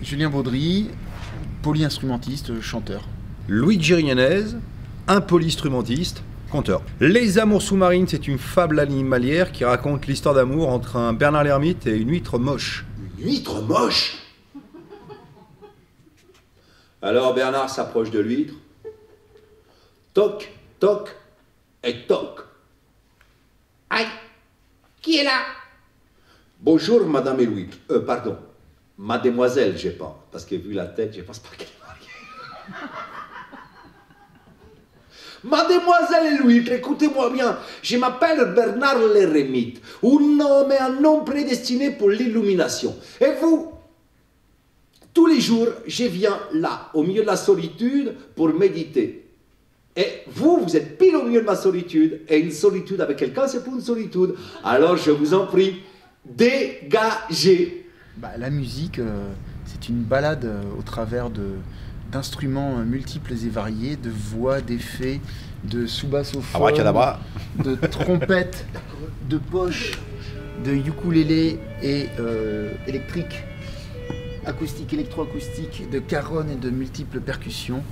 Julien Baudry, polyinstrumentiste, chanteur. Luigi Rienez, un polyinstrumentiste, conteur. Les Amours sous-marines, c'est une fable animalière qui raconte l'histoire d'amour entre un Bernard l'Ermite et une huître moche. Une huître moche? Alors Bernard s'approche de l'huître. Toc, toc et toc. Aïe! Qui est là? Bonjour, madame et l'huître. Pardon. Mademoiselle, je pense. Parce que vu la tête, je pense pas qu'elle est mariée. Mademoiselle et l'huître, écoutez-moi bien. Je m'appelle Bernard l'Ermite. Un homme prédestiné pour l'illumination. Et vous? Tous les jours, je viens là, au milieu de la solitude, pour méditer. Et vous, vous êtes pile au milieu de ma solitude. Et une solitude avec quelqu'un, c'est pour une solitude. Alors, je vous en prie, dégagez. La musique, c'est une balade au travers d'instruments multiples et variés, de voix, d'effets, de sous-bassophones, Abracadabra. de trompettes, de poches, de ukulélé et électrique, acoustique, électroacoustique, de caronnes et de multiples percussions.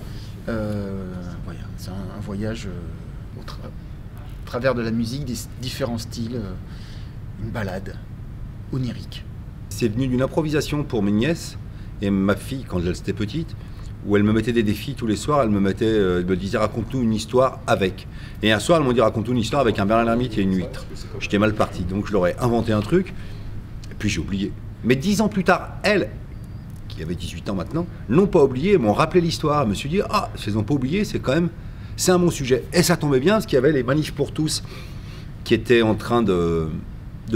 Voilà, c'est un voyage au travers de la musique, des différents styles, une balade onirique. C'est venu d'une improvisation pour mes nièces et ma fille quand elle était petite, où elle me mettait des défis tous les soirs. Elle me disait raconte-nous une histoire avec. Et un soir, elles m'ont dit raconte-nous une histoire avec un Bernard l'Ermite et une huître. J'étais mal parti, donc je leur ai inventé un truc, et puis j'ai oublié. Mais 10 ans plus tard, elles, qui avaient 18 ans maintenant, n'ont pas oublié, m'ont rappelé l'histoire. Je me suis dit ah, si elles n'ont pas oublié, c'est un bon sujet. Et ça tombait bien, parce qu'il y avait les manifs pour tous qui étaient en train de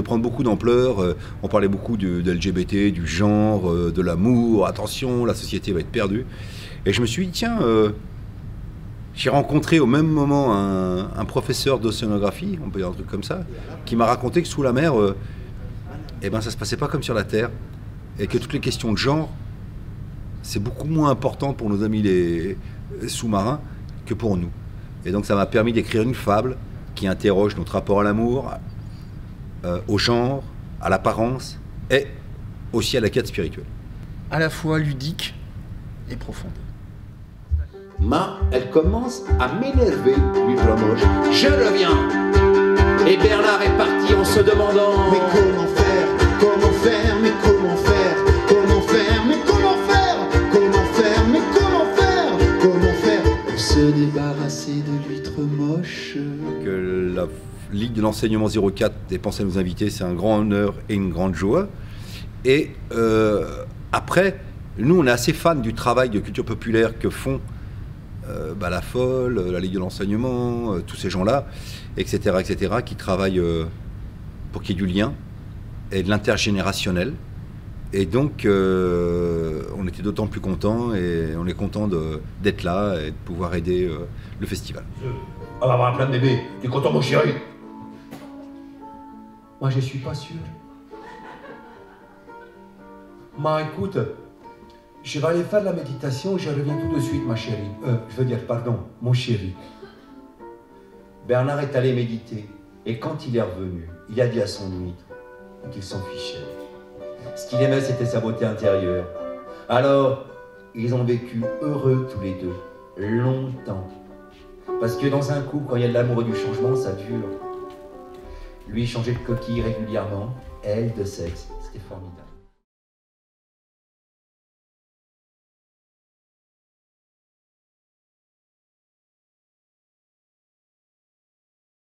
prendre beaucoup d'ampleur. On parlait beaucoup de LGBT, du genre, de l'amour. Attention, la société va être perdue. Et je me suis dit, tiens, j'ai rencontré au même moment un professeur d'océanographie, on peut dire un truc comme ça, qui m'a raconté que sous la mer, ça se passait pas comme sur la Terre. Et que toutes les questions de genre, c'est beaucoup moins important pour nos amis les sous-marins que pour nous. Et donc ça m'a permis d'écrire une fable qui interroge notre rapport à l'amour, au genre, à l'apparence et aussi à la quête spirituelle. À la fois ludique et profonde. Elle commence à m'énerver, l'huître moche. Je reviens. Et Bernard est parti en se demandant mais comment faire, comment faire, mais comment faire, comment faire, mais comment faire, comment faire, mais comment faire, comment faire pour se débarrasser de l'huître moche. Que la Ligue de l'enseignement 04 ait pensé à nous inviter, c'est un grand honneur et une grande joie. Et après, nous, on est assez fans du travail de culture populaire que font la Folle, la Ligue de l'enseignement, tous ces gens-là, etc., qui travaillent pour qu'il y ait du lien et de l'intergénérationnel. Et donc, on était d'autant plus contents et on est content d'être là et de pouvoir aider le festival. On va avoir plein de bébés. Tu es content, mon chéri? Moi, je suis pas sûr. Écoute, je vais aller faire de la méditation et je reviens tout de suite, ma chérie. Mon chéri. Bernard est allé méditer. Et quand il est revenu, il a dit à son huître qu'il s'en fichait. Ce qu'il aimait, c'était sa beauté intérieure. Alors, ils ont vécu heureux tous les deux, longtemps. Parce que dans un couple, quand il y a de l'amour et du changement, ça dure. Lui changeait de coquille régulièrement, elle de sexe. C'était formidable.